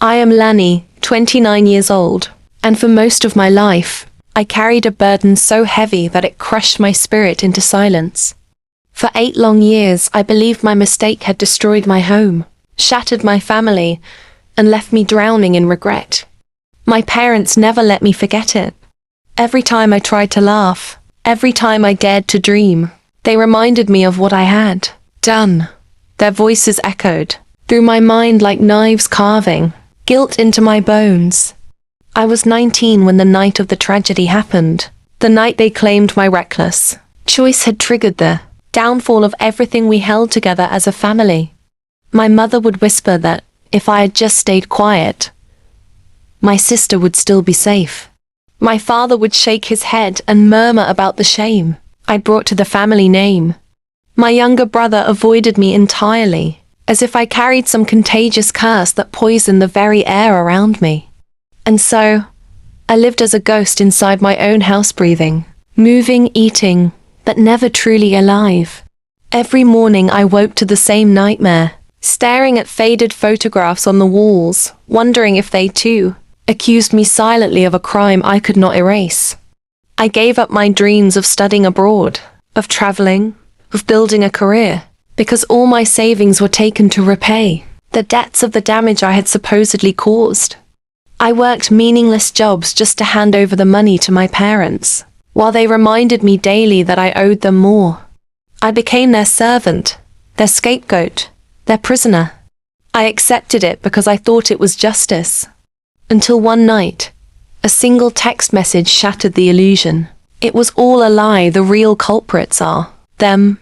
I am Lani, 29 years old, and for most of my life, I carried a burden so heavy that it crushed my spirit into silence. For 8 long years, I believed my mistake had destroyed my home, shattered my family, and left me drowning in regret. My parents never let me forget it. Every time I tried to laugh, every time I dared to dream, they reminded me of what I had done. Their voices echoed through my mind like knives carving guilt into my bones. I was 19 when the night of the tragedy happened. The night they claimed my reckless choice had triggered the downfall of everything we held together as a family. My mother would whisper that if I had just stayed quiet, my sister would still be safe. My father would shake his head and murmur about the shame I'd brought to the family name. My younger brother avoided me entirely, as if I carried some contagious curse that poisoned the very air around me. And so, I lived as a ghost inside my own house, breathing, moving, eating, but never truly alive. Every morning I woke to the same nightmare, staring at faded photographs on the walls, wondering if they too accused me silently of a crime I could not erase. I gave up my dreams of studying abroad, of traveling, of building a career, because all my savings were taken to repay the debts of the damage I had supposedly caused. I worked meaningless jobs just to hand over the money to my parents, while they reminded me daily that I owed them more. I became their servant, their scapegoat, their prisoner. I accepted it because I thought it was justice. Until one night, a single text message shattered the illusion. It was all a lie. The real culprits are them.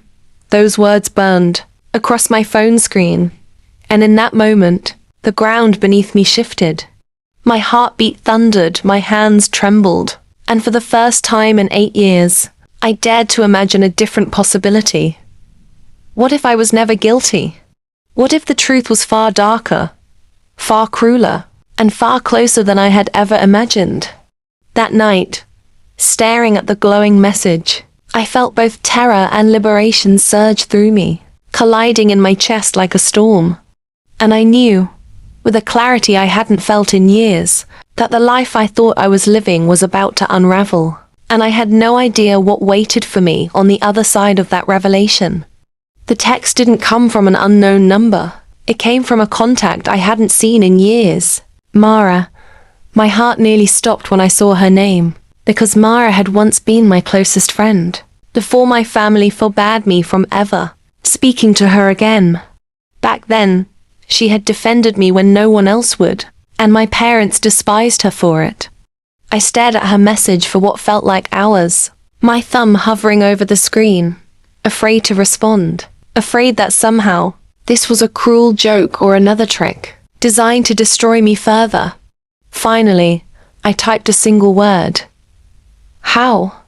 Those words burned across my phone screen, and in that moment, the ground beneath me shifted. My heartbeat thundered, my hands trembled, and for the first time in 8 years, I dared to imagine a different possibility. What if I was never guilty? What if the truth was far darker, far crueler, and far closer than I had ever imagined? That night, staring at the glowing message, I felt both terror and liberation surge through me, colliding in my chest like a storm. And I knew, with a clarity I hadn't felt in years, that the life I thought I was living was about to unravel, and I had no idea what waited for me on the other side of that revelation. The text didn't come from an unknown number. It came from a contact I hadn't seen in years. Mara. My heart nearly stopped when I saw her name, because Mara had once been my closest friend, before my family forbade me from ever speaking to her again. Back then, she had defended me when no one else would, and my parents despised her for it. I stared at her message for what felt like hours, my thumb hovering over the screen, afraid to respond, afraid that somehow this was a cruel joke or another trick, designed to destroy me further. Finally, I typed a single word. How?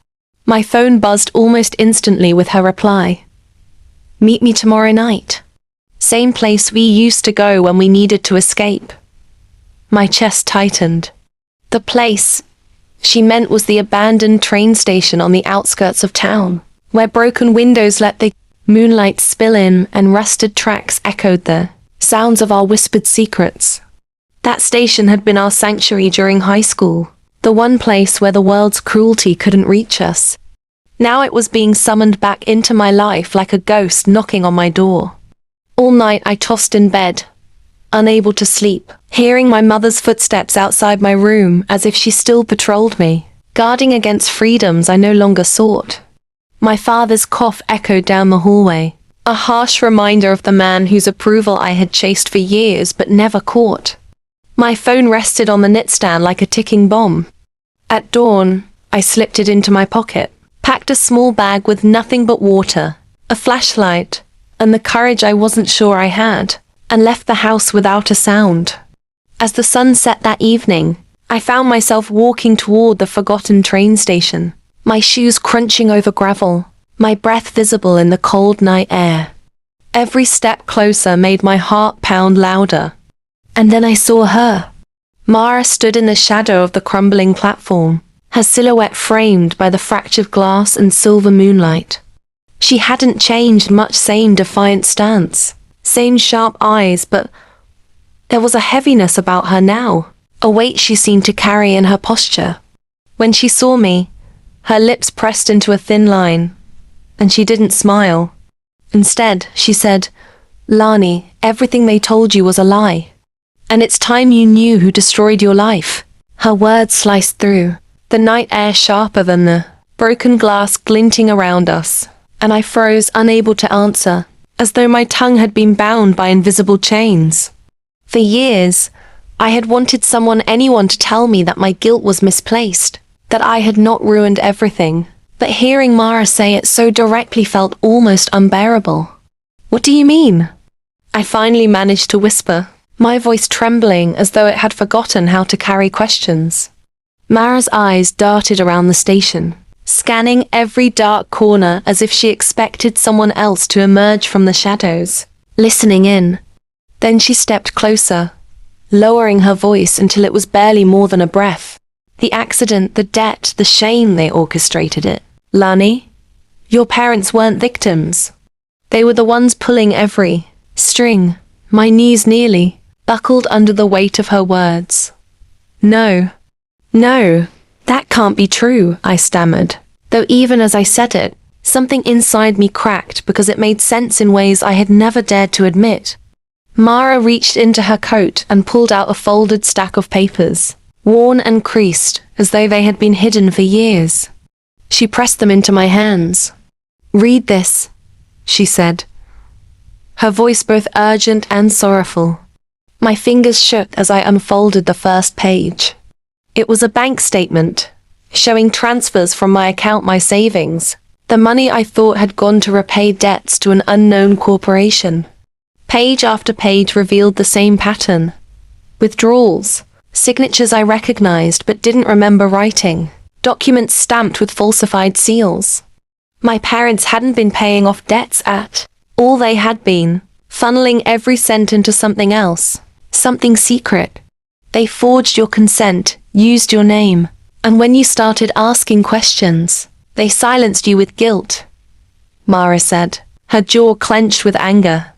My phone buzzed almost instantly with her reply. Meet me tomorrow night. Same place we used to go when we needed to escape. My chest tightened. The place she meant was the abandoned train station on the outskirts of town, where broken windows let the moonlight spill in and rusted tracks echoed the sounds of our whispered secrets. That station had been our sanctuary during high school, the one place where the world's cruelty couldn't reach us. Now it was being summoned back into my life like a ghost knocking on my door. All night I tossed in bed, unable to sleep, hearing my mother's footsteps outside my room as if she still patrolled me, guarding against freedoms I no longer sought. My father's cough echoed down the hallway, a harsh reminder of the man whose approval I had chased for years but never caught. My phone rested on the nightstand like a ticking bomb. At dawn, I slipped it into my pocket, packed a small bag with nothing but water, a flashlight, and the courage I wasn't sure I had, and left the house without a sound. As the sun set that evening, I found myself walking toward the forgotten train station, my shoes crunching over gravel, my breath visible in the cold night air. Every step closer made my heart pound louder. And then I saw her. Mara stood in the shadow of the crumbling platform, her silhouette framed by the fractured glass and silver moonlight. She hadn't changed much, same defiant stance, same sharp eyes, but There was a heaviness about her now, a weight she seemed to carry in her posture. When she saw me, her lips pressed into a thin line, and she didn't smile. Instead, she said, "Lani, everything they told you was a lie. And it's time you knew who destroyed your life." Her words sliced through, the night air sharper than the broken glass glinting around us, and I froze, unable to answer, as though my tongue had been bound by invisible chains. For years, I had wanted anyone to tell me that my guilt was misplaced, that I had not ruined everything, but hearing Mara say it so directly felt almost unbearable. "What do you mean?" I finally managed to whisper, my voice trembling as though it had forgotten how to carry questions. Mara's eyes darted around the station, scanning every dark corner as if she expected someone else to emerge from the shadows, listening in. Then she stepped closer, lowering her voice until it was barely more than a breath. "The accident, the debt, the shame, they orchestrated it. Lani, your parents weren't victims. They were the ones pulling every string." My knees nearly buckled under the weight of her words. No, that can't be true," I stammered, though even as I said it, something inside me cracked because it made sense in ways I had never dared to admit. Mara reached into her coat and pulled out a folded stack of papers, worn and creased, as though they had been hidden for years. She pressed them into my hands. "Read this," she said, her voice both urgent and sorrowful. My fingers shook as I unfolded the first page. It was a bank statement, showing transfers from my account, my savings, the money I thought had gone to repay debts to an unknown corporation. Page after page revealed the same pattern. Withdrawals, signatures I recognized but didn't remember writing, documents stamped with falsified seals. My parents hadn't been paying off debts at all, they had been funneling every cent into something else, something secret. They forged your consent, used your name, and when you started asking questions, they silenced you with guilt, Mara said, her jaw clenched with anger.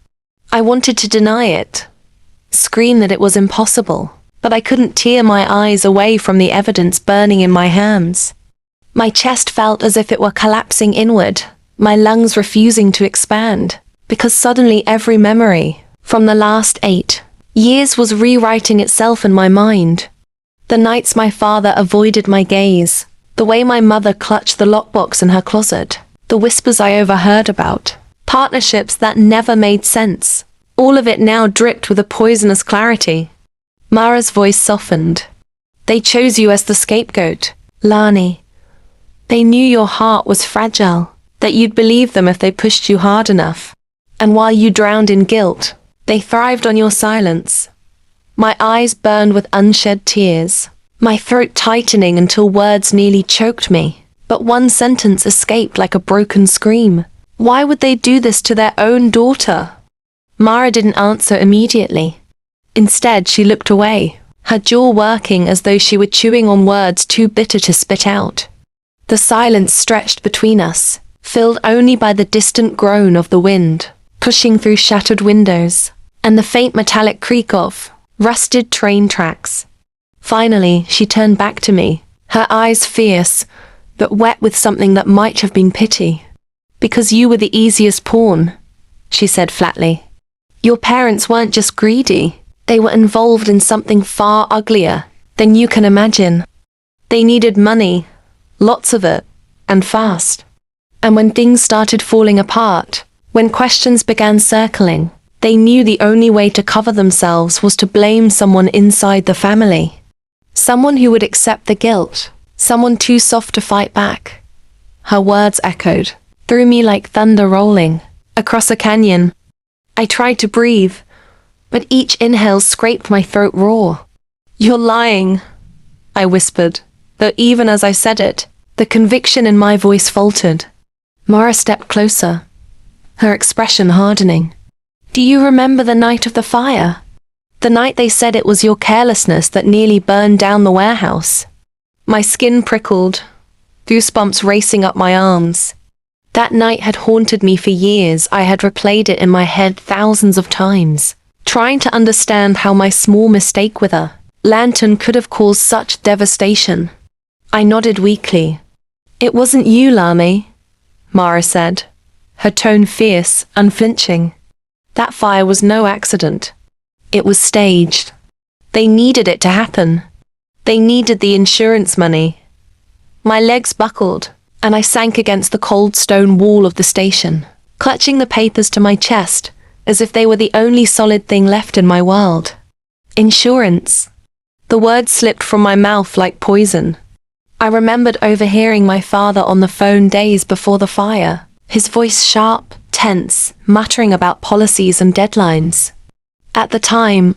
I wanted to deny it, scream that it was impossible, but I couldn't tear my eyes away from the evidence burning in my hands. My chest felt as if it were collapsing inward, my lungs refusing to expand, because suddenly every memory, from the last 8 years, was rewriting itself in my mind. The nights my father avoided my gaze, the way my mother clutched the lockbox in her closet, the whispers I overheard about, partnerships that never made sense, all of it now dripped with a poisonous clarity. Mara's voice softened. They chose you as the scapegoat, Lani. They knew your heart was fragile, that you'd believe them if they pushed you hard enough. And while you drowned in guilt, they thrived on your silence. My eyes burned with unshed tears, my throat tightening until words nearly choked me. But one sentence escaped like a broken scream. Why would they do this to their own daughter? Mara didn't answer immediately. Instead, she looked away, her jaw working as though she were chewing on words too bitter to spit out. The silence stretched between us, filled only by the distant groan of the wind, pushing through shattered windows, and the faint metallic creak of rusted train tracks. Finally, she turned back to me, her eyes fierce, but wet with something that might have been pity. "Because you were the easiest pawn," she said flatly. "Your parents weren't just greedy, they were involved in something far uglier than you can imagine. They needed money, lots of it, and fast. And when things started falling apart, when questions began circling, they knew the only way to cover themselves was to blame someone inside the family. Someone who would accept the guilt, someone too soft to fight back." Her words echoed through me like thunder rolling across a canyon. I tried to breathe, but each inhale scraped my throat raw. "You're lying," I whispered, though even as I said it, the conviction in my voice faltered. Mara stepped closer, her expression hardening. "Do you remember the night of the fire? The night they said it was your carelessness that nearly burned down the warehouse?" My skin prickled, goosebumps racing up my arms. That night had haunted me for years. I had replayed it in my head thousands of times, trying to understand how my small mistake with a lantern could have caused such devastation. I nodded weakly. "It wasn't you, Lani," Mara said, her tone fierce, unflinching. "That fire was no accident. It was staged. They needed it to happen. They needed the insurance money." My legs buckled, and I sank against the cold stone wall of the station, clutching the papers to my chest, as if they were the only solid thing left in my world. Insurance. The word slipped from my mouth like poison. I remembered overhearing my father on the phone days before the fire, his voice sharp, tense, muttering about policies and deadlines. At the time,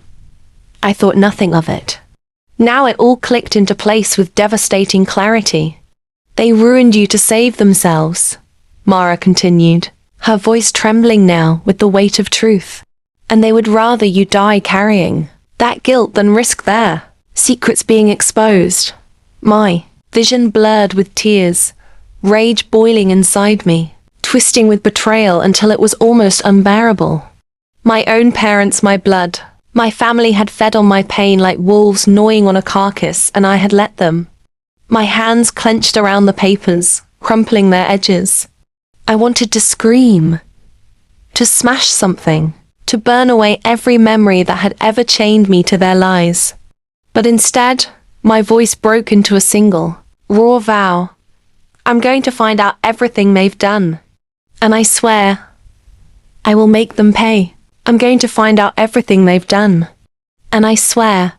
I thought nothing of it. Now it all clicked into place with devastating clarity. "They ruined you to save themselves," Mara continued, her voice trembling now with the weight of truth. "And they would rather you die carrying that guilt than risk their secrets being exposed." My vision blurred with tears, rage boiling inside me, twisting with betrayal until it was almost unbearable. My own parents, my blood, my family had fed on my pain like wolves gnawing on a carcass, and I had let them. My hands clenched around the papers, crumpling their edges. I wanted to scream, to smash something, to burn away every memory that had ever chained me to their lies. But instead, my voice broke into a single, raw vow. "I'm going to find out everything they've done. And I swear, I will make them pay. I'm going to find out everything they've done. And I swear,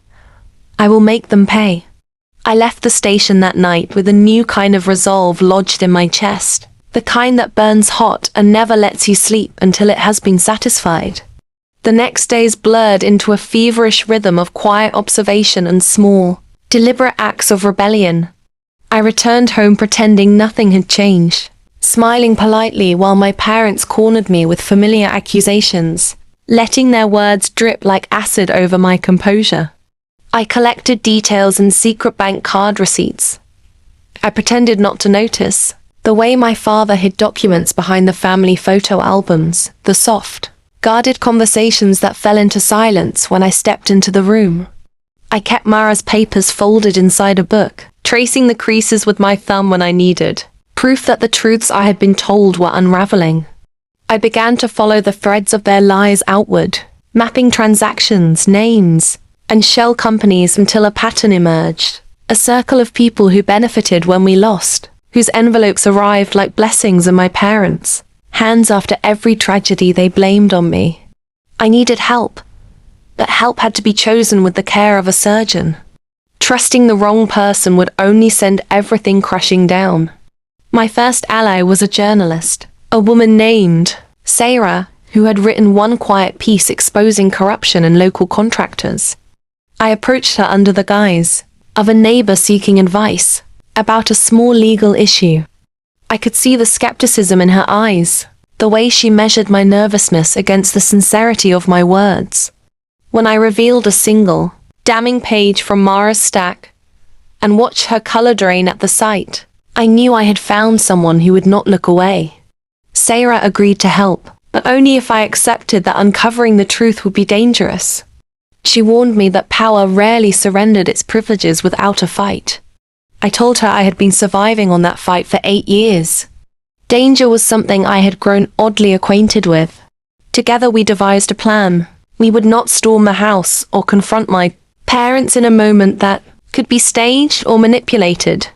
I will make them pay." I left the station that night with a new kind of resolve lodged in my chest, the kind that burns hot and never lets you sleep until it has been satisfied. The next days blurred into a feverish rhythm of quiet observation and small, deliberate acts of rebellion. I returned home pretending nothing had changed, smiling politely while my parents cornered me with familiar accusations, letting their words drip like acid over my composure. I collected details and secret bank card receipts. I pretended not to notice, the way my father hid documents behind the family photo albums, the soft, guarded conversations that fell into silence when I stepped into the room. I kept Mara's papers folded inside a book, tracing the creases with my thumb when I needed, proof that the truths I had been told were unraveling. I began to follow the threads of their lies outward, mapping transactions, names, and shell companies until a pattern emerged. A circle of people who benefited when we lost, whose envelopes arrived like blessings in my parents' hands after every tragedy they blamed on me. I needed help, but help had to be chosen with the care of a surgeon. Trusting the wrong person would only send everything crashing down. My first ally was a journalist, a woman named Sarah, who had written one quiet piece exposing corruption in local contractors. I approached her under the guise of a neighbor seeking advice about a small legal issue. I could see the skepticism in her eyes, the way she measured my nervousness against the sincerity of my words. When I revealed a single, damning page from Mara's stack and watched her color drain at the sight, I knew I had found someone who would not look away. Sarah agreed to help, but only if I accepted that uncovering the truth would be dangerous. She warned me that power rarely surrendered its privileges without a fight. I told her I had been surviving on that fight for 8 years. Danger was something I had grown oddly acquainted with. Together we devised a plan. We would not storm the house or confront my parents in a moment that could be staged or manipulated.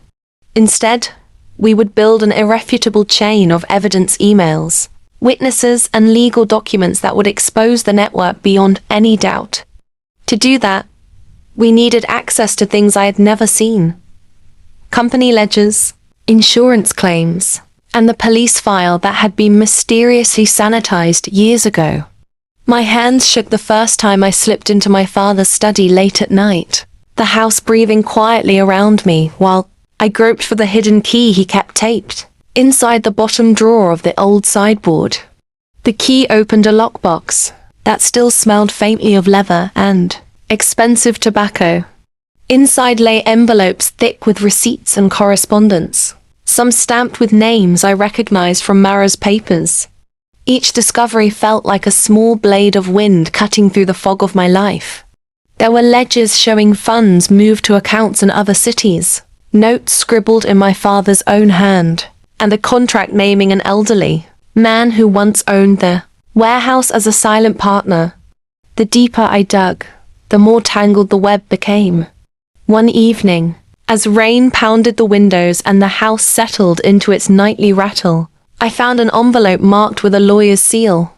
Instead, we would build an irrefutable chain of evidence, emails, witnesses, and legal documents that would expose the network beyond any doubt. To do that, we needed access to things I had never seen. Company ledgers, insurance claims, and the police file that had been mysteriously sanitized years ago. My hands shook the first time I slipped into my father's study late at night, the house breathing quietly around me while I groped for the hidden key he kept taped inside the bottom drawer of the old sideboard. The key opened a lockbox that still smelled faintly of leather and expensive tobacco. Inside lay envelopes thick with receipts and correspondence, some stamped with names I recognized from Mara's papers. Each discovery felt like a small blade of wind cutting through the fog of my life. There were ledgers showing funds moved to accounts in other cities, notes scribbled in my father's own hand, and a contract naming an elderly man who once owned the warehouse as a silent partner. The deeper I dug, the more tangled the web became. One evening, as rain pounded the windows and the house settled into its nightly rattle, I found an envelope marked with a lawyer's seal.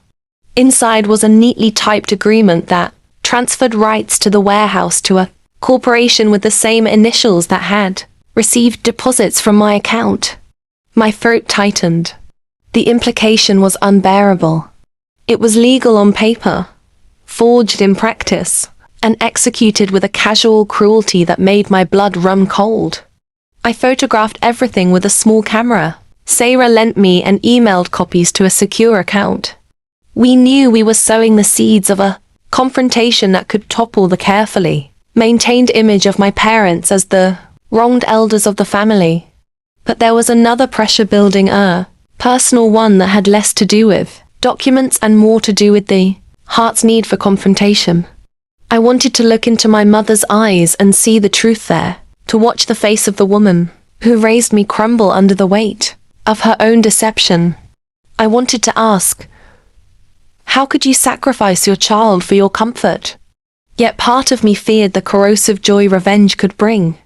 Inside was a neatly typed agreement that transferred rights to the warehouse to a corporation with the same initials that had received deposits from my account. My throat tightened. The implication was unbearable. It was legal on paper, forged in practice, and executed with a casual cruelty that made my blood run cold. I photographed everything with a small camera. Sarah lent me and emailed copies to a secure account. We knew we were sowing the seeds of a confrontation that could topple the carefully maintained image of my parents as the wronged elders of the family. But there was another pressure building, personal one that had less to do with documents and more to do with the heart's need for confrontation. I wanted to look into my mother's eyes and see the truth there, to watch the face of the woman who raised me crumble under the weight of her own deception. I wanted to ask, how could you sacrifice your child for your comfort? Yet part of me feared the corrosive joy revenge could bring.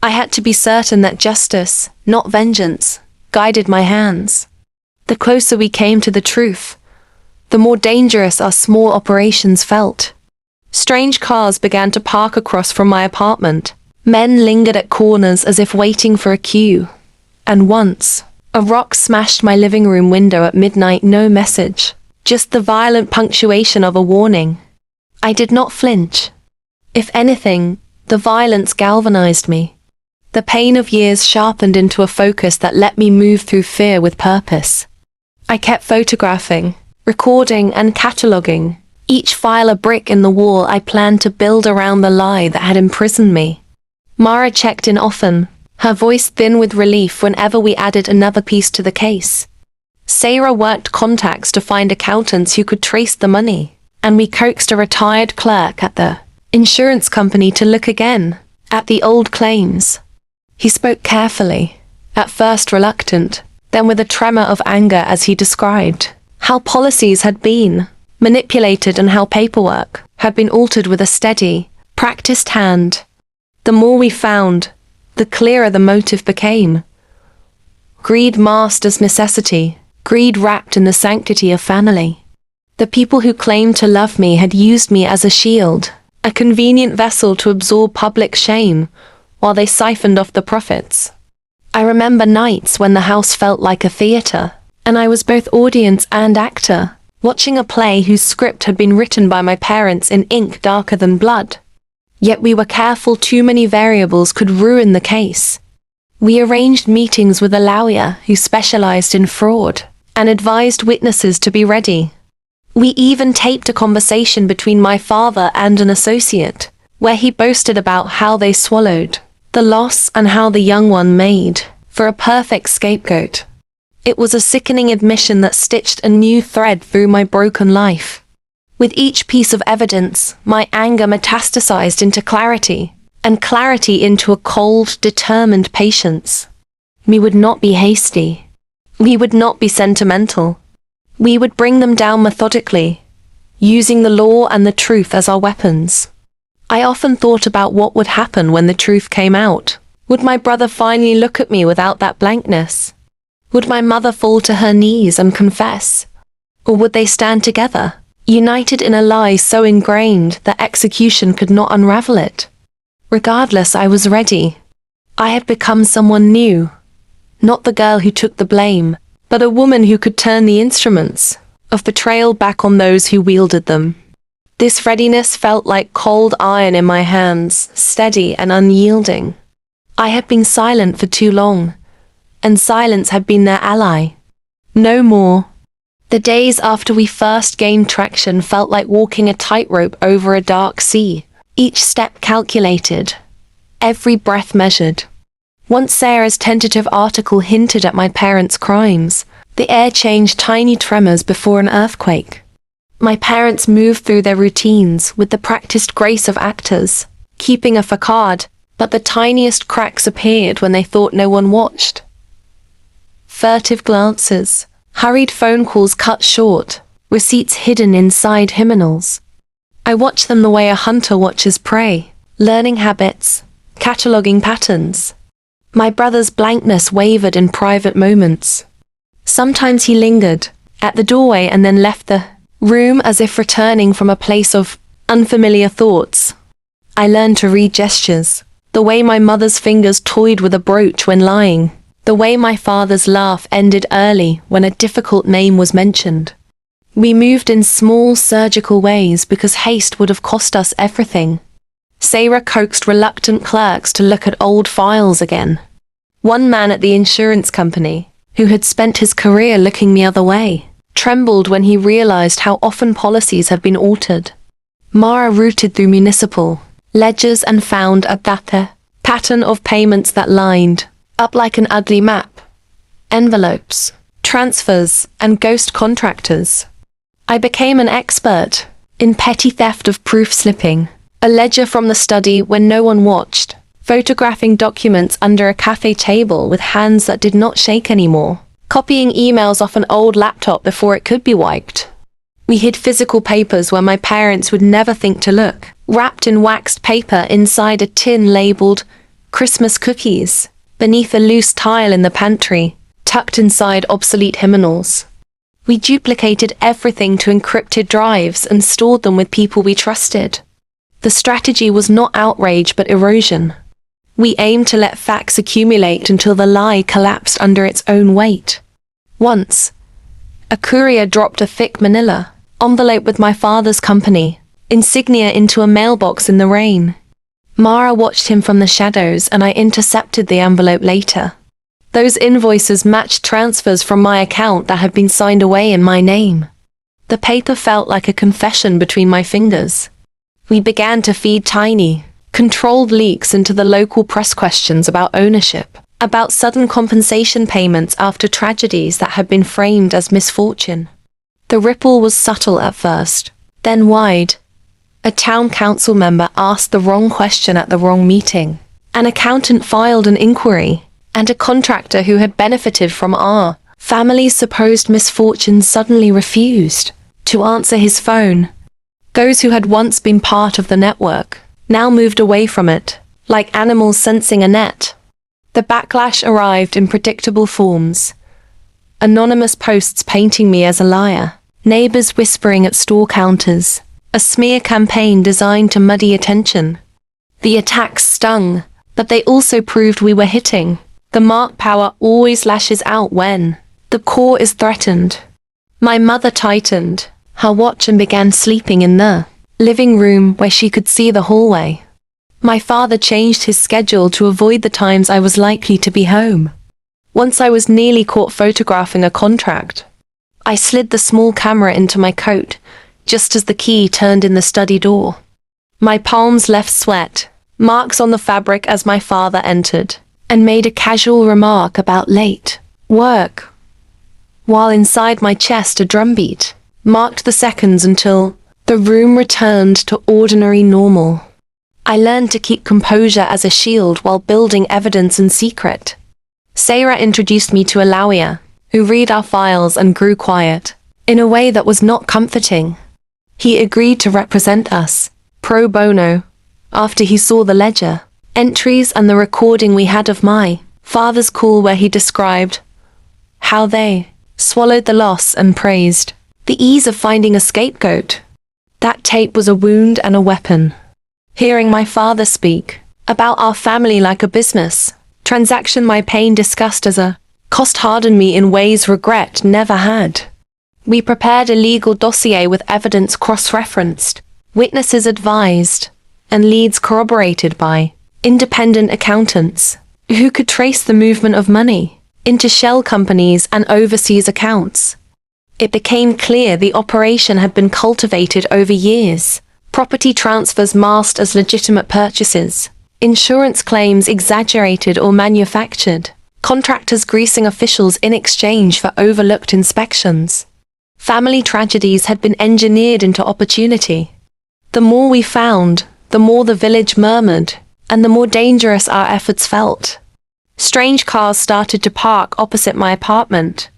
I had to be certain that justice, not vengeance, guided my hands. The closer we came to the truth, the more dangerous our small operations felt. Strange cars began to park across from my apartment. Men lingered at corners as if waiting for a cue. And once, a rock smashed my living room window at midnight. No message, just the violent punctuation of a warning. I did not flinch. If anything, the violence galvanized me. The pain of years sharpened into a focus that let me move through fear with purpose. I kept photographing, recording, and cataloging, each file a brick in the wall I planned to build around the lie that had imprisoned me. Mara checked in often, her voice thin with relief whenever we added another piece to the case. Sarah worked contacts to find accountants who could trace the money, and we coaxed a retired clerk at the insurance company to look again at the old claims. He spoke carefully, at first reluctant, then with a tremor of anger as he described how policies had been manipulated and how paperwork had been altered with a steady, practiced hand. The more we found, the clearer the motive became. Greed masked as necessity, greed wrapped in the sanctity of family. The people who claimed to love me had used me as a shield, a convenient vessel to absorb public shame, while they siphoned off the profits. I remember nights when the house felt like a theater, and I was both audience and actor, watching a play whose script had been written by my parents in ink darker than blood. Yet we were careful too many variables could ruin the case. We arranged meetings with a lawyer who specialized in fraud, and advised witnesses to be ready. We even taped a conversation between my father and an associate, where he boasted about how they swallowed the loss and how the young one made for a perfect scapegoat. It was a sickening admission that stitched a new thread through my broken life. With each piece of evidence, my anger metastasized into clarity, and clarity into a cold, determined patience. We would not be hasty. We would not be sentimental. We would bring them down methodically, using the law and the truth as our weapons. I often thought about what would happen when the truth came out. Would my brother finally look at me without that blankness? Would my mother fall to her knees and confess? Or would they stand together, united in a lie so ingrained that execution could not unravel it? Regardless, I was ready. I had become someone new. Not the girl who took the blame, but a woman who could turn the instruments of betrayal back on those who wielded them. This readiness felt like cold iron in my hands, steady and unyielding. I had been silent for too long, and silence had been their ally. No more. The days after we first gained traction felt like walking a tightrope over a dark sea, each step calculated, every breath measured. Once Sarah's tentative article hinted at my parents' crimes, The air changed tiny tremors before an earthquake. My parents moved through their routines with the practiced grace of actors, keeping a facade, but the tiniest cracks appeared when they thought no one watched. Furtive glances, hurried phone calls cut short, receipts hidden inside hymnals. I watched them the way a hunter watches prey, learning habits, cataloguing patterns. My brother's blankness wavered in private moments. Sometimes he lingered at the doorway and then left the room as if returning from a place of unfamiliar thoughts. I learned to read gestures, the way my mother's fingers toyed with a brooch when lying, the way my father's laugh ended early when a difficult name was mentioned. We moved in small surgical ways because haste would have cost us everything. Sarah coaxed reluctant clerks to look at old files again. One man at the insurance company, who had spent his career looking the other way, trembled when he realized how often policies had been altered. Mara rooted through municipal ledgers and found a pattern of payments that lined up like an ugly map. Envelopes, transfers, and ghost contractors. I became an expert in petty theft of proof slipping, a ledger from the study when no one watched, photographing documents under a cafe table with hands that did not shake anymore, copying emails off an old laptop before it could be wiped. We hid physical papers where my parents would never think to look, wrapped in waxed paper inside a tin labeled Christmas cookies, beneath a loose tile in the pantry, tucked inside obsolete hymnals. We duplicated everything to encrypted drives and stored them with people we trusted. The strategy was not outrage but erosion. We aimed to let facts accumulate until the lie collapsed under its own weight. Once, a courier dropped a thick manila envelope with my father's company insignia into a mailbox in the rain. Mara watched him from the shadows and I intercepted the envelope later. Those invoices matched transfers from my account that had been signed away in my name. The paper felt like a confession between my fingers. We began to feed tiny, controlled leaks into the local press questions about ownership, about sudden compensation payments after tragedies that had been framed as misfortune. The ripple was subtle at first, then wide. A town council member asked the wrong question at the wrong meeting. An accountant filed an inquiry, and a contractor who had benefited from our family's supposed misfortune suddenly refused to answer his phone. Those who had once been part of the network now moved away from it, like animals sensing a net. The backlash arrived in predictable forms. Anonymous posts painting me as a liar, neighbors whispering at store counters, a smear campaign designed to muddy attention. The attacks stung, but they also proved we were hitting. The mark power always lashes out when the core is threatened. My mother tightened her watch and began sleeping in the living room where she could see the hallway. My father changed his schedule to avoid the times I was likely to be home. Once I was nearly caught photographing a contract. I slid the small camera into my coat, just as the key turned in the study door. My palms left sweat, marks on the fabric as my father entered, and made a casual remark about late work, while inside my chest a drumbeat marked the seconds until the room returned to ordinary normal. I learned to keep composure as a shield while building evidence in secret. Sarah introduced me to a lawyer, who read our files and grew quiet, in a way that was not comforting. He agreed to represent us, pro bono, after he saw the ledger, entries and the recording we had of my father's call where he described how they swallowed the loss and praised the ease of finding a scapegoat. That tape was a wound and a weapon. Hearing my father speak about our family like a business transaction, my pain discussed as a cost hardened me in ways regret never had. We prepared a legal dossier with evidence cross-referenced, witnesses advised, and leads corroborated by independent accountants who could trace the movement of money into shell companies and overseas accounts. It became clear the operation had been cultivated over years. Property transfers masked as legitimate purchases, insurance claims exaggerated or manufactured, contractors greasing officials in exchange for overlooked inspections. Family tragedies had been engineered into opportunity. The more we found, the more the village murmured, and the more dangerous our efforts felt. Strange cars started to park opposite my apartment.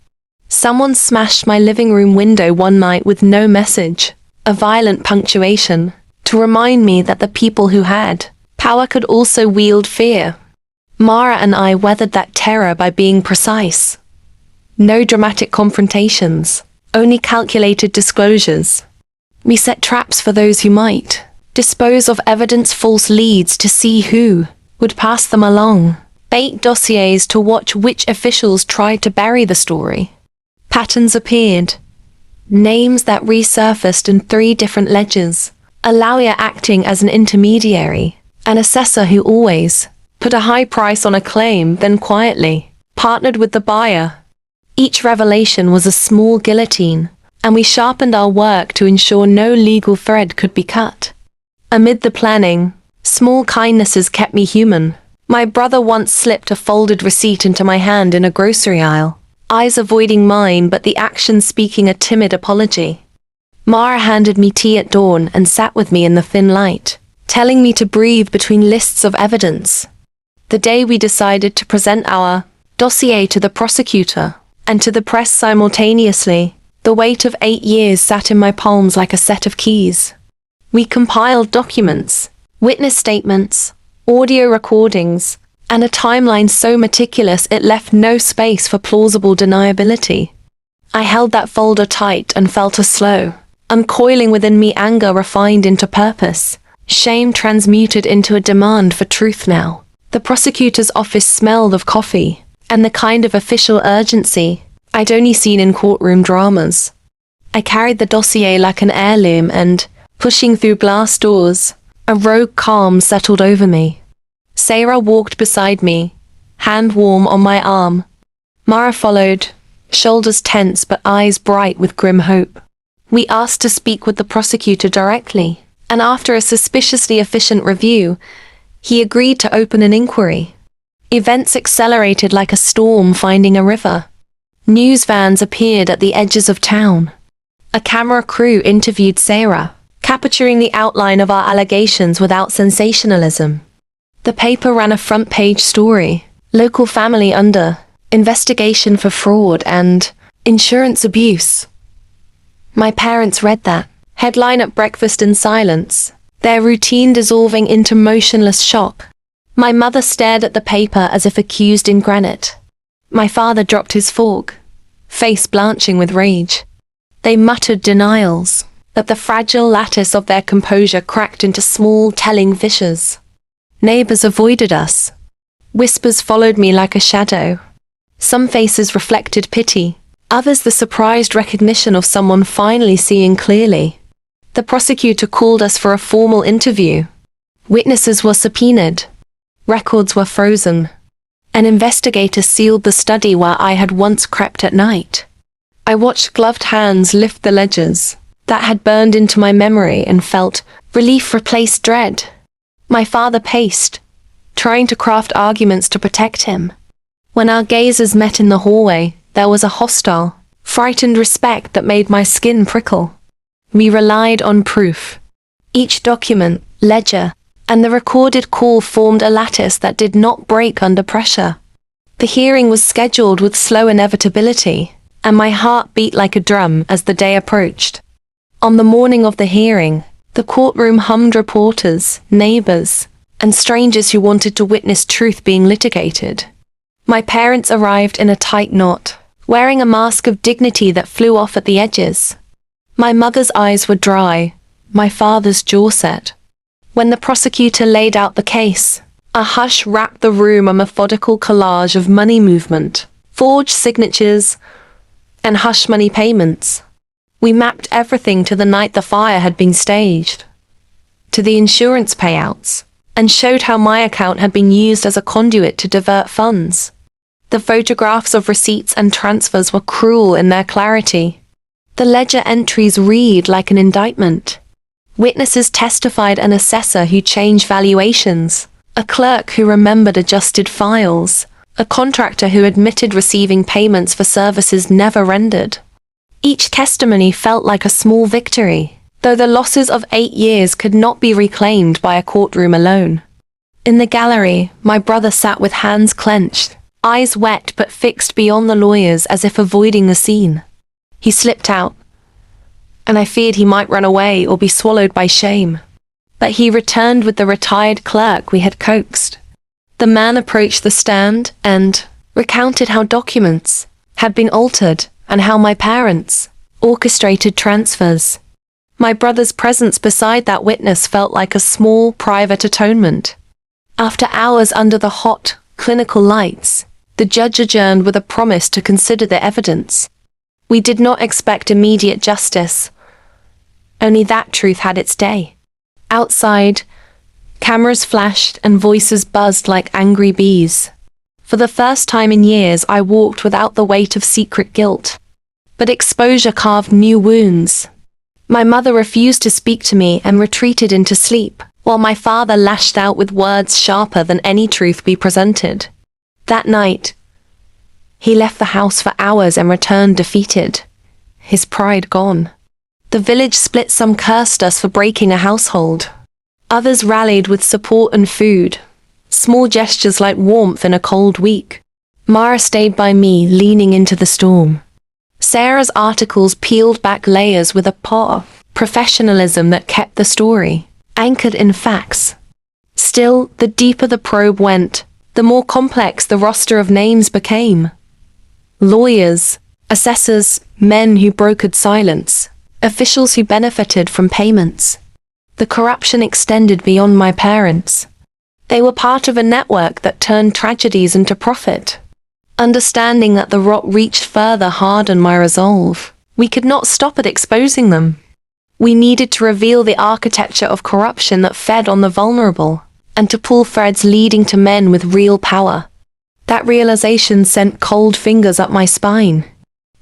Someone smashed my living room window one night with no message, a violent punctuation, to remind me that the people who had power could also wield fear. Mara and I weathered that terror by being precise. No dramatic confrontations, only calculated disclosures. We set traps for those who might dispose of evidence, false leads to see who would pass them along, bait dossiers to watch which officials tried to bury the story. Patterns appeared. Names that resurfaced in 3 different ledgers, a lawyer acting as an intermediary, an assessor who always put a high price on a claim, then quietly partnered with the buyer. Each revelation was a small guillotine, and we sharpened our work to ensure no legal thread could be cut. Amid the planning, small kindnesses kept me human. My brother once slipped a folded receipt into my hand in a grocery aisle, eyes avoiding mine but the action speaking a timid apology. Mara handed me tea at dawn and sat with me in the thin light, telling me to breathe between lists of evidence. The day we decided to present our dossier to the prosecutor and to the press simultaneously, the weight of 8 years sat in my palms like a set of keys. We compiled documents, witness statements, audio recordings, and a timeline so meticulous it left no space for plausible deniability. I held that folder tight and felt a slow, uncoiling within me, anger refined into purpose, shame transmuted into a demand for truth now. The prosecutor's office smelled of coffee, and the kind of official urgency I'd only seen in courtroom dramas. I carried the dossier like an heirloom and, pushing through glass doors, a rogue calm settled over me. Sarah walked beside me, hand warm on my arm. Mara followed, shoulders tense but eyes bright with grim hope. We asked to speak with the prosecutor directly, and after a suspiciously efficient review, he agreed to open an inquiry. Events accelerated like a storm finding a river. News vans appeared at the edges of town. A camera crew interviewed Sarah, capturing the outline of our allegations without sensationalism. The paper ran a front-page story, local family under investigation for fraud and insurance abuse. My parents read that headline at breakfast in silence, their routine dissolving into motionless shock. My mother stared at the paper as if accused in granite. My father dropped his fork, face blanching with rage. They muttered denials, but the fragile lattice of their composure cracked into small, telling fissures. Neighbors avoided us. Whispers followed me like a shadow. Some faces reflected pity, others the surprised recognition of someone finally seeing clearly. The prosecutor called us for a formal interview. Witnesses were subpoenaed. Records were frozen. An investigator sealed the study where I had once crept at night. I watched gloved hands lift the ledgers that had burned into my memory and felt relief replace dread. My father paced, trying to craft arguments to protect him. When our gazes met in the hallway, there was a hostile, frightened respect that made my skin prickle. We relied on proof. Each document, ledger, and the recorded call formed a lattice that did not break under pressure. The hearing was scheduled with slow inevitability, and my heart beat like a drum as the day approached. On the morning of the hearing, the courtroom hummed reporters, neighbors, and strangers who wanted to witness truth being litigated. My parents arrived in a tight knot, wearing a mask of dignity that flew off at the edges. My mother's eyes were dry, my father's jaw set. When the prosecutor laid out the case, a hush wrapped the room, a methodical collage of money movement, forged signatures, and hush money payments. We mapped everything to the night the fire had been staged, to the insurance payouts, and showed how my account had been used as a conduit to divert funds. The photographs of receipts and transfers were cruel in their clarity. The ledger entries read like an indictment. Witnesses testified, an assessor who changed valuations, a clerk who remembered adjusted files, a contractor who admitted receiving payments for services never rendered. Each testimony felt like a small victory, though the losses of 8 years could not be reclaimed by a courtroom alone. In the gallery, my brother sat with hands clenched, eyes wet but fixed beyond the lawyers as if avoiding the scene. He slipped out, and I feared he might run away or be swallowed by shame. But he returned with the retired clerk we had coaxed. The man approached the stand and recounted how documents had been altered and how my parents orchestrated transfers. My brother's presence beside that witness felt like a small, private atonement. After hours under the hot, clinical lights, the judge adjourned with a promise to consider the evidence. We did not expect immediate justice. Only that truth had its day. Outside, cameras flashed and voices buzzed like angry bees. For the first time in years, I walked without the weight of secret guilt. But exposure carved new wounds. My mother refused to speak to me and retreated into sleep, while my father lashed out with words sharper than any truth we presented. That night, he left the house for hours and returned defeated, his pride gone. The village split. Some cursed us for breaking a household. Others rallied with support and food, small gestures like warmth in a cold week. Mara stayed by me, leaning into the storm. Sarah's articles peeled back layers with a professionalism that kept the story anchored in facts. Still, the deeper the probe went, the more complex the roster of names became. Lawyers, assessors, men who brokered silence, officials who benefited from payments. The corruption extended beyond my parents. They were part of a network that turned tragedies into profit. Understanding that the rot reached further hardened my resolve. We could not stop at exposing them. We needed to reveal the architecture of corruption that fed on the vulnerable, and to pull threads leading to men with real power. That realization sent cold fingers up my spine.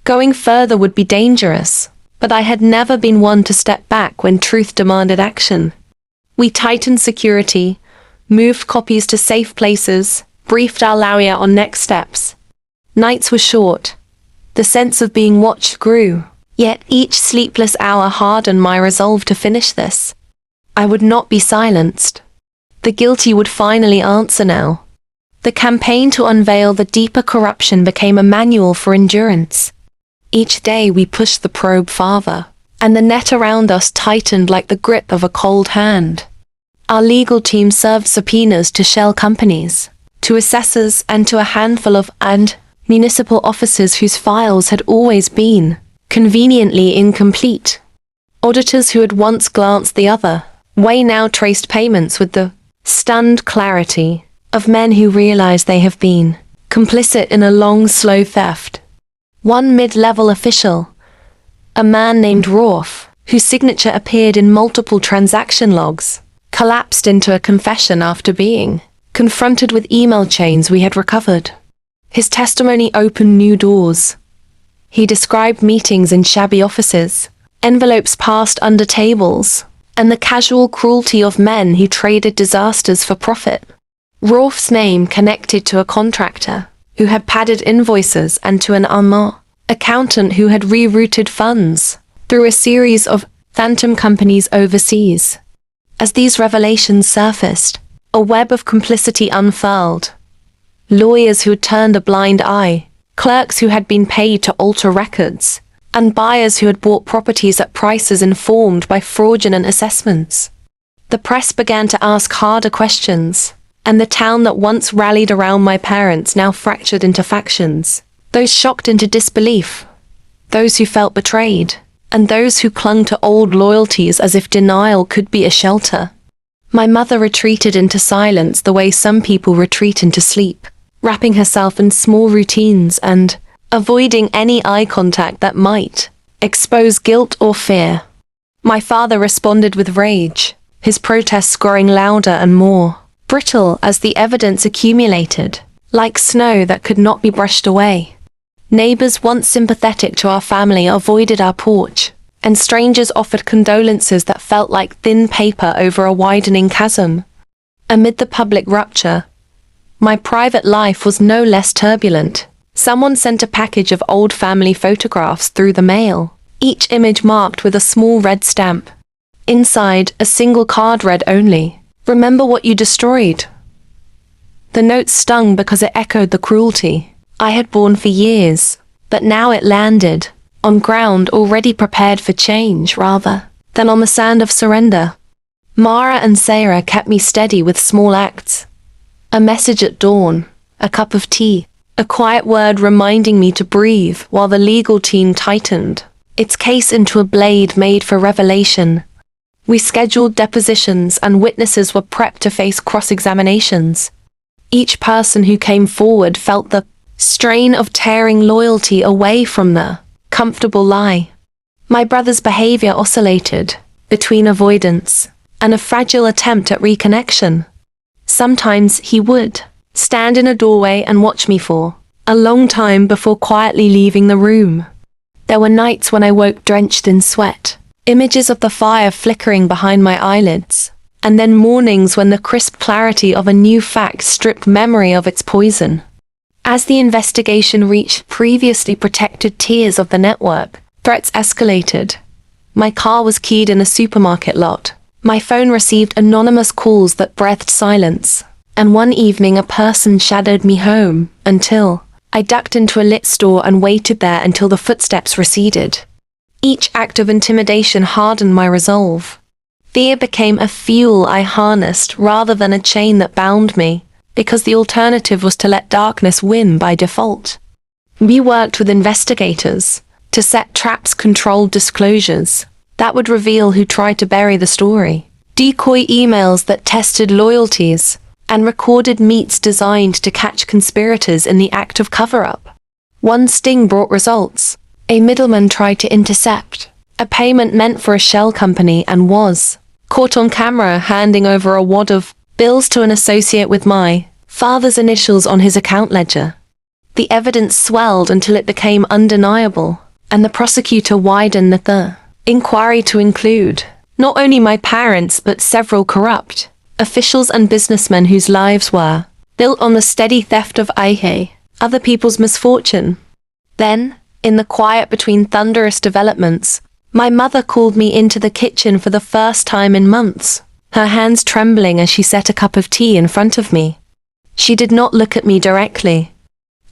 Going further would be dangerous, but I had never been one to step back when truth demanded action. We tightened security, moved copies to safe places, briefed our lawyer on next steps. Nights were short. The sense of being watched grew, yet each sleepless hour hardened my resolve to finish this. I would not be silenced. The guilty would finally answer now. The campaign to unveil the deeper corruption became a manual for endurance. Each day we pushed the probe farther, and the net around us tightened like the grip of a cold hand. Our legal team served subpoenas to shell companies, to assessors, and to a handful of municipal officers whose files had always been conveniently incomplete. Auditors who had once glanced the other way now traced payments with the stunned clarity of men who realize they have been complicit in a long, slow theft. One mid-level official, a man named Rolf, whose signature appeared in multiple transaction logs, collapsed into a confession after being confronted with email chains we had recovered. His testimony opened new doors. He described meetings in shabby offices, envelopes passed under tables, and the casual cruelty of men who traded disasters for profit. Rolf's name connected to a contractor who had padded invoices and to an accountant who had rerouted funds through a series of phantom companies overseas. As these revelations surfaced, a web of complicity unfurled. Lawyers who had turned a blind eye, clerks who had been paid to alter records, and buyers who had bought properties at prices informed by fraudulent assessments. The press began to ask harder questions, and the town that once rallied around my parents now fractured into factions. Those shocked into disbelief, those who felt betrayed, and those who clung to old loyalties as if denial could be a shelter. My mother retreated into silence the way some people retreat into sleep, wrapping herself in small routines and avoiding any eye contact that might expose guilt or fear. My father responded with rage, his protests growing louder and more brittle as the evidence accumulated, like snow that could not be brushed away. Neighbors once sympathetic to our family avoided our porch, and strangers offered condolences that felt like thin paper over a widening chasm. Amid the public rupture, My private life was no less turbulent. Someone sent a package of old family photographs through the mail, each image marked with a small red stamp. Inside, a single card read only, "Remember what you destroyed." The note stung because it echoed the cruelty I had borne for years, but now it landed on ground already prepared for change rather than on the sand of surrender. Mara and Sarah kept me steady with small acts. A message at dawn, a cup of tea, a quiet word reminding me to breathe while the legal team tightened its case into a blade made for revelation. We scheduled depositions and witnesses were prepped to face cross-examinations. Each person who came forward felt the strain of tearing loyalty away from the comfortable lie. My brother's behavior oscillated between avoidance and a fragile attempt at reconnection. Sometimes he would stand in a doorway and watch me for a long time before quietly leaving the room. There were nights when I woke drenched in sweat, images of the fire flickering behind my eyelids, and then mornings when the crisp clarity of a new fact stripped memory of its poison. As the investigation reached previously protected tiers of the network, threats escalated. My car was keyed in a supermarket lot. My phone received anonymous calls that breathed silence, and one evening a person shadowed me home until I ducked into a lit store and waited there until the footsteps receded. Each act of intimidation hardened my resolve. Fear became a fuel I harnessed rather than a chain that bound me, because the alternative was to let darkness win by default. We worked with investigators to set traps, controlled disclosures that would reveal who tried to bury the story, decoy emails that tested loyalties, and recorded meets designed to catch conspirators in the act of cover-up. One sting brought results. A middleman tried to intercept a payment meant for a shell company and was caught on camera handing over a wad of bills to an associate with my father's initials on his account ledger. The evidence swelled until it became undeniable, and the prosecutor widened the inquiry to include not only my parents but several corrupt officials and businessmen whose lives were built on the steady theft of other people's misfortune. Then, in the quiet between thunderous developments, my mother called me into the kitchen for the first time in months, her hands trembling as she set a cup of tea in front of me. She did not look at me directly.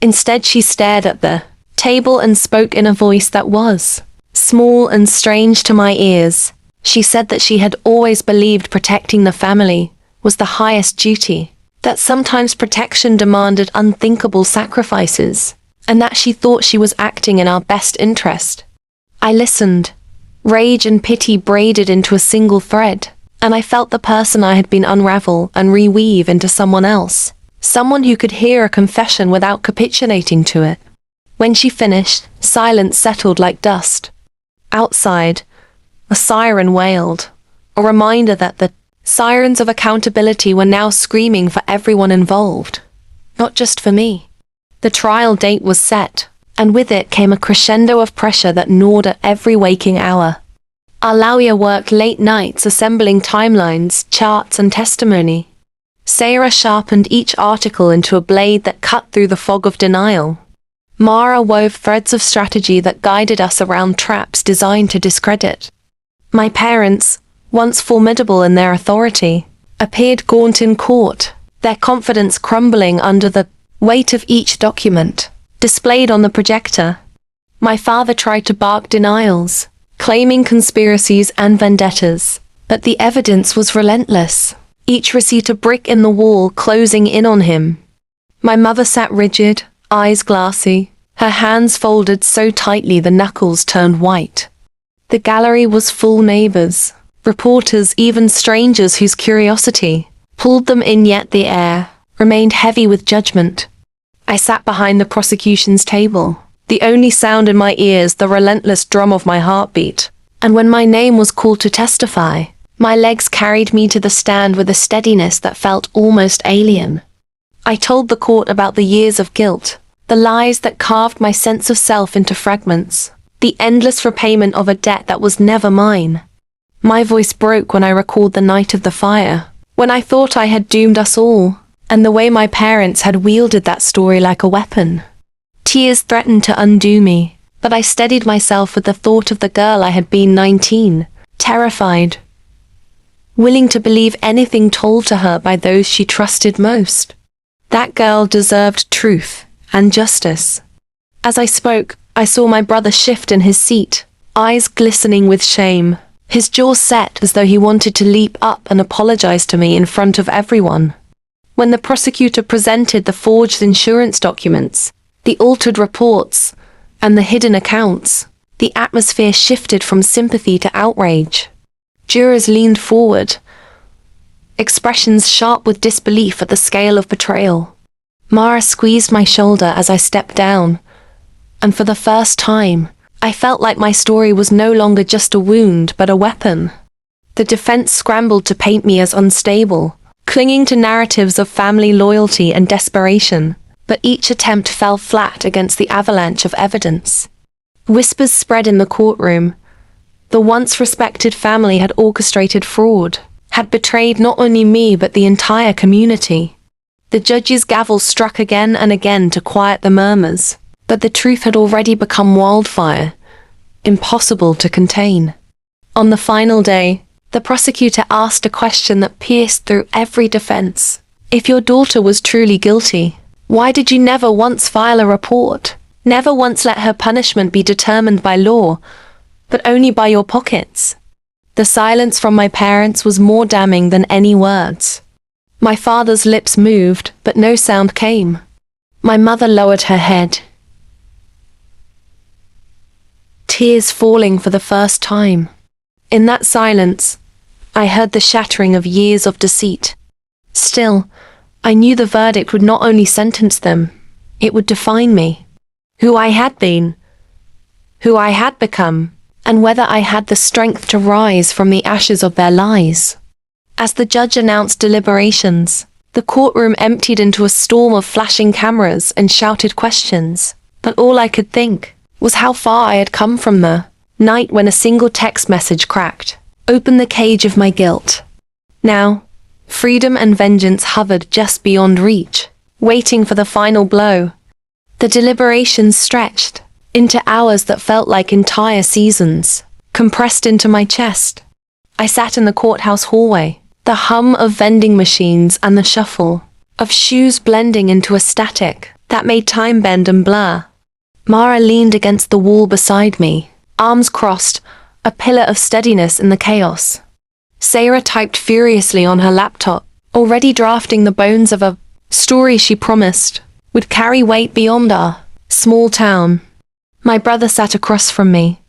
Instead, she stared at the table and spoke in a voice that was small and strange to my ears. She said that she had always believed protecting the family was the highest duty, that sometimes protection demanded unthinkable sacrifices, and that she thought she was acting in our best interest. I listened, rage and pity braided into a single thread, and I felt the person I had been unravel and reweave into someone else, someone who could hear a confession without capitulating to it. When she finished, silence settled like dust. Outside, a siren wailed, a reminder that the sirens of accountability were now screaming for everyone involved, not just for me. The trial date was set, and with it came a crescendo of pressure that gnawed at every waking hour. Our lawyer worked late nights assembling timelines, charts, and testimony. Sarah sharpened each article into a blade that cut through the fog of denial. Mara wove threads of strategy that guided us around traps designed to discredit. My parents, once formidable in their authority, appeared gaunt in court, their confidence crumbling under the weight of each document displayed on the projector. My father tried to bark denials, claiming conspiracies and vendettas, but the evidence was relentless, each receipt a brick in the wall closing in on him. My mother sat rigid, eyes glassy, her hands folded so tightly the knuckles turned white. The gallery was full, neighbors, reporters, even strangers whose curiosity pulled them in, yet the air remained heavy with judgment. I sat behind the prosecution's table, the only sound in my ears the relentless drum of my heartbeat, and when my name was called to testify, my legs carried me to the stand with a steadiness that felt almost alien. I told the court about the years of guilt, the lies that carved my sense of self into fragments, the endless repayment of a debt that was never mine. My voice broke when I recalled the night of the fire, when I thought I had doomed us all, and the way my parents had wielded that story like a weapon. Tears threatened to undo me, but I steadied myself with the thought of the girl I had been 19, terrified, willing to believe anything told to her by those she trusted most. That girl deserved truth and justice. As I spoke, I saw my brother shift in his seat, eyes glistening with shame, his jaw set as though he wanted to leap up and apologize to me in front of everyone. When the prosecutor presented the forged insurance documents, the altered reports, and the hidden accounts, the atmosphere shifted from sympathy to outrage. Jurors leaned forward, expressions sharp with disbelief at the scale of betrayal. Mara squeezed my shoulder as I stepped down, and for the first time, I felt like my story was no longer just a wound but a weapon. The defense scrambled to paint me as unstable, clinging to narratives of family loyalty and desperation, but each attempt fell flat against the avalanche of evidence. Whispers spread in the courtroom. The once respected family had orchestrated fraud, had betrayed not only me but the entire community. The judge's gavel struck again and again to quiet the murmurs, but the truth had already become wildfire, impossible to contain. On the final day, the prosecutor asked a question that pierced through every defense. If your daughter was truly guilty, why did you never once file a report? Never once let her punishment be determined by law, but only by your pockets? The silence from my parents was more damning than any words. My father's lips moved, but no sound came. My mother lowered her head, tears falling for the first time. In that silence, I heard the shattering of years of deceit. Still, I knew the verdict would not only sentence them, it would define me. Who I had been, who I had become, and whether I had the strength to rise from the ashes of their lies. As the judge announced deliberations, the courtroom emptied into a storm of flashing cameras and shouted questions, but all I could think was how far I had come from the night when a single text message cracked open the cage of my guilt. Now, freedom and vengeance hovered just beyond reach, waiting for the final blow. The deliberations stretched into hours that felt like entire seasons, compressed into my chest. I sat in the courthouse hallway, the hum of vending machines and the shuffle of shoes blending into a static that made time bend and blur. Mara leaned against the wall beside me, arms crossed, a pillar of steadiness in the chaos. Sarah typed furiously on her laptop, already drafting the bones of a story she promised would carry weight beyond our small town. My brother sat across from me,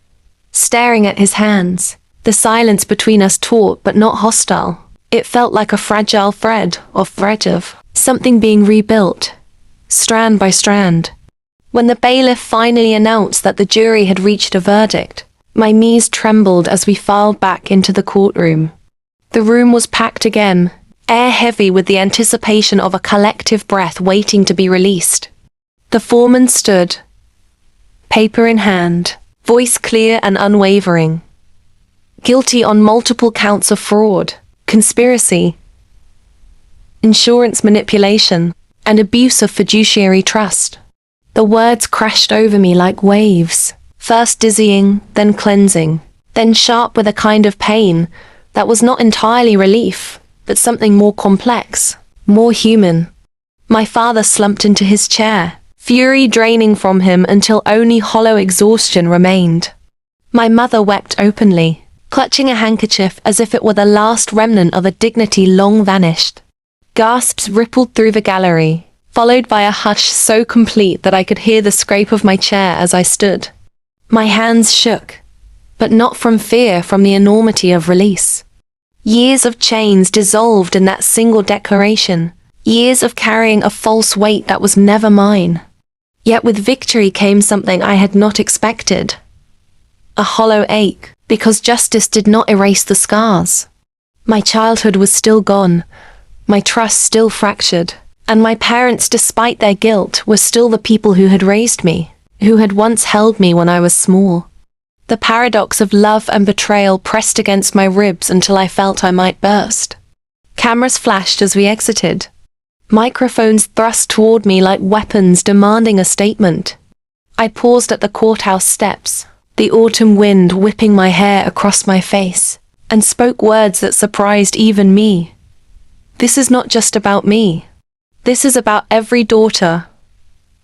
staring at his hands, the silence between us taut but not hostile. It felt like a fragile thread of something being rebuilt, strand by strand. When the bailiff finally announced that the jury had reached a verdict, my knees trembled as we filed back into the courtroom. The room was packed again, air heavy with the anticipation of a collective breath waiting to be released. The foreman stood, paper in hand, voice clear and unwavering. Guilty on multiple counts of fraud, conspiracy, insurance manipulation, and abuse of fiduciary trust. The words crashed over me like waves, first dizzying, then cleansing, then sharp with a kind of pain that was not entirely relief, but something more complex, more human. My father slumped into his chair, fury draining from him until only hollow exhaustion remained. My mother wept openly, clutching a handkerchief as if it were the last remnant of a dignity long vanished. Gasps rippled through the gallery, followed by a hush so complete that I could hear the scrape of my chair as I stood. My hands shook, but not from fear, from the enormity of release. Years of chains dissolved in that single declaration, years of carrying a false weight that was never mine. Yet with victory came something I had not expected. A hollow ache, because justice did not erase the scars. My childhood was still gone, my trust still fractured, and my parents, despite their guilt, were still the people who had raised me, who had once held me when I was small. The paradox of love and betrayal pressed against my ribs until I felt I might burst. Cameras flashed as we exited. Microphones thrust toward me like weapons demanding a statement. I paused at the courthouse steps, the autumn wind whipping my hair across my face, and spoke words that surprised even me. This is not just about me. This is about every daughter,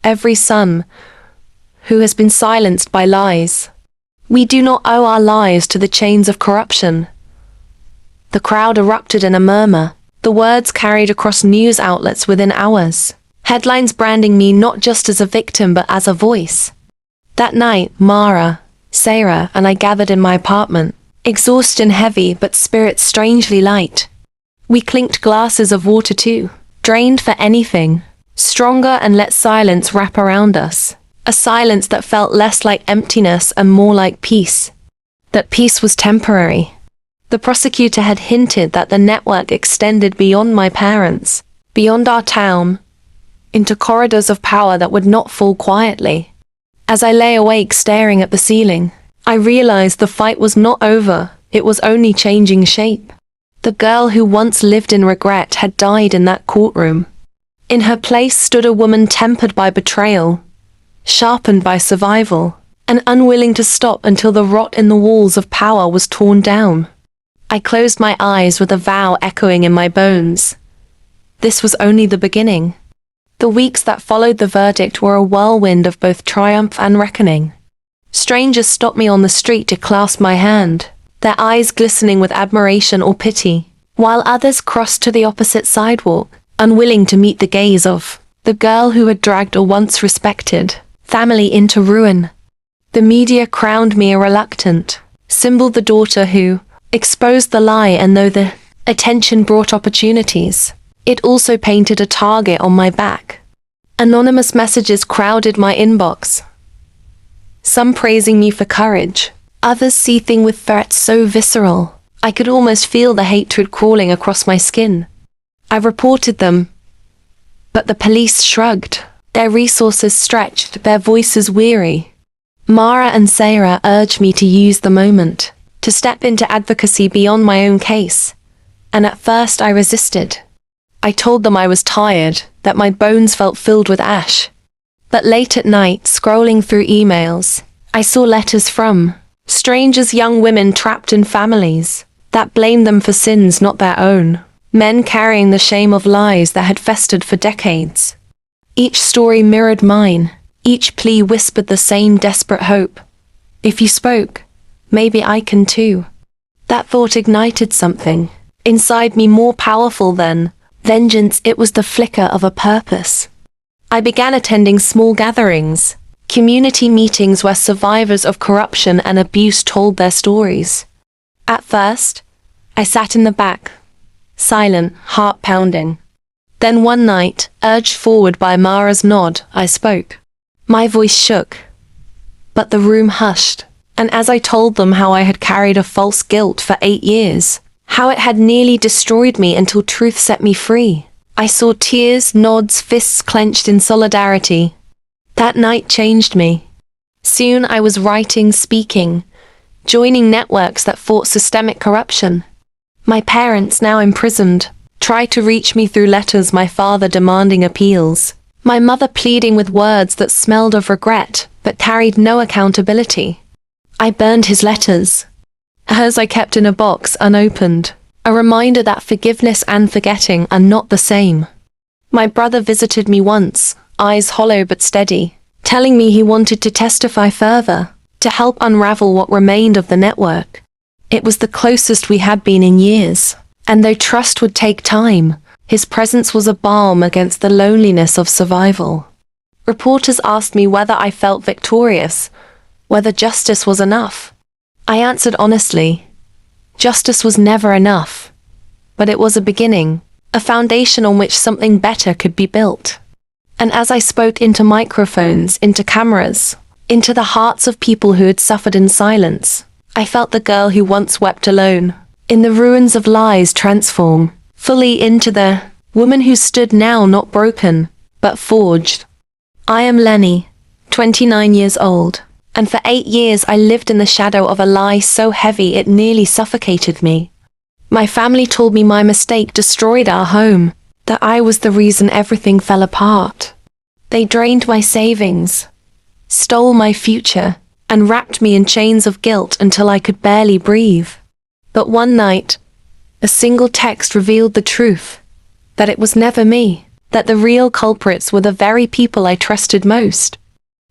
every son, who has been silenced by lies. We do not owe our lives to the chains of corruption. The crowd erupted in a murmur, the words carried across news outlets within hours, headlines branding me not just as a victim but as a voice. That night, Mara, Sarah, and I gathered in my apartment, exhausted and heavy but spirits strangely light. We clinked glasses of water too, drained for anything, stronger, and let silence wrap around us. A silence that felt less like emptiness and more like peace. That peace was temporary. The prosecutor had hinted that the network extended beyond my parents, beyond our town, into corridors of power that would not fall quietly. As I lay awake staring at the ceiling, I realized the fight was not over, it was only changing shape. The girl who once lived in regret had died in that courtroom. In her place stood a woman tempered by betrayal, sharpened by survival, and unwilling to stop until the rot in the walls of power was torn down. I closed my eyes with a vow echoing in my bones. This was only the beginning. The weeks that followed the verdict were a whirlwind of both triumph and reckoning. Strangers stopped me on the street to clasp my hand, their eyes glistening with admiration or pity, while others crossed to the opposite sidewalk, unwilling to meet the gaze of the girl who had dragged a once respected family into ruin. The media crowned me a reluctant, symboled the daughter who exposed the lie, and though the attention brought opportunities, it also painted a target on my back. Anonymous messages crowded my inbox, some praising me for courage, others seething with threats so visceral, I could almost feel the hatred crawling across my skin. I reported them, but the police shrugged, their resources stretched, their voices weary. Mara and Sarah urged me to use the moment, to step into advocacy beyond my own case, and at first I resisted. I told them I was tired, that my bones felt filled with ash. But late at night, scrolling through emails, I saw letters from strangers, young women trapped in families that blamed them for sins not their own, men carrying the shame of lies that had festered for decades. Each story mirrored mine, each plea whispered the same desperate hope. If you spoke, maybe I can too. That thought ignited something inside me more powerful than vengeance. It was the flicker of a purpose. I began attending small gatherings, community meetings where survivors of corruption and abuse told their stories. At first, I sat in the back, silent, heart pounding. Then one night, urged forward by Mara's nod, I spoke. My voice shook, but the room hushed, and as I told them how I had carried a false guilt for 8 years, how it had nearly destroyed me until truth set me free, I saw tears, nods, fists clenched in solidarity. That night changed me. Soon I was writing, speaking, joining networks that fought systemic corruption. My parents, now imprisoned, tried to reach me through letters, my father demanding appeals, my mother pleading with words that smelled of regret but carried no accountability. I burned his letters. Hers I kept in a box unopened, a reminder that forgiveness and forgetting are not the same. My brother visited me once, eyes hollow but steady, telling me he wanted to testify further, to help unravel what remained of the network. It was the closest we had been in years. And though trust would take time, his presence was a balm against the loneliness of survival. Reporters asked me whether I felt victorious, whether justice was enough. I answered honestly, justice was never enough. But it was a beginning, a foundation on which something better could be built. And as I spoke into microphones, into cameras, into the hearts of people who had suffered in silence, I felt the girl who once wept alone, in the ruins of lies, transform fully into the woman who stood now not broken, but forged. I am Lani, 29 years old, and for 8 years I lived in the shadow of a lie so heavy it nearly suffocated me. My family told me my mistake destroyed our home, that I was the reason everything fell apart. They drained my savings, stole my future, and wrapped me in chains of guilt until I could barely breathe. But one night, a single text revealed the truth, that it was never me, that the real culprits were the very people I trusted most.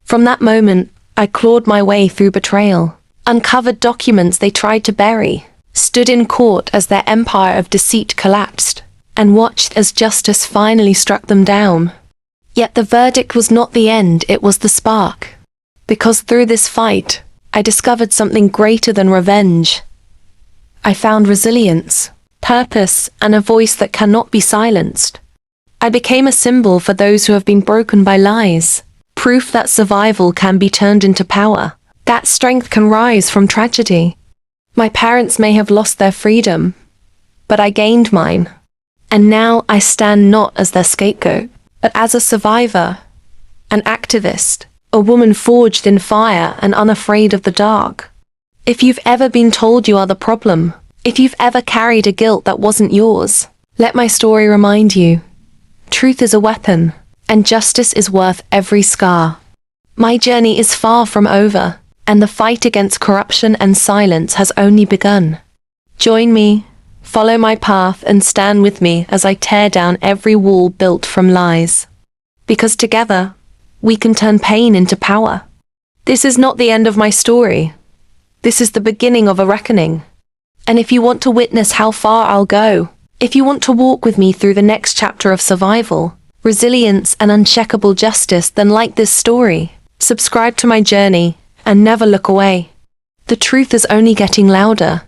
From that moment, I clawed my way through betrayal, uncovered documents they tried to bury, stood in court as their empire of deceit collapsed, and watched as justice finally struck them down. Yet the verdict was not the end, it was the spark. Because through this fight, I discovered something greater than revenge. I found resilience, purpose, and a voice that cannot be silenced. I became a symbol for those who have been broken by lies, proof that survival can be turned into power, that strength can rise from tragedy. My parents may have lost their freedom, but I gained mine. And now I stand not as their scapegoat, but as a survivor, an activist, a woman forged in fire and unafraid of the dark. If you've ever been told you are the problem, if you've ever carried a guilt that wasn't yours, let my story remind you. Truth is a weapon, and justice is worth every scar. My journey is far from over, and the fight against corruption and silence has only begun. Join me, follow my path, and stand with me as I tear down every wall built from lies. Because together, we can turn pain into power. This is not the end of my story. This is the beginning of a reckoning. And if you want to witness how far I'll go, if you want to walk with me through the next chapter of survival, resilience, and uncheckable justice, then like this story, subscribe to my journey, and never look away. The truth is only getting louder.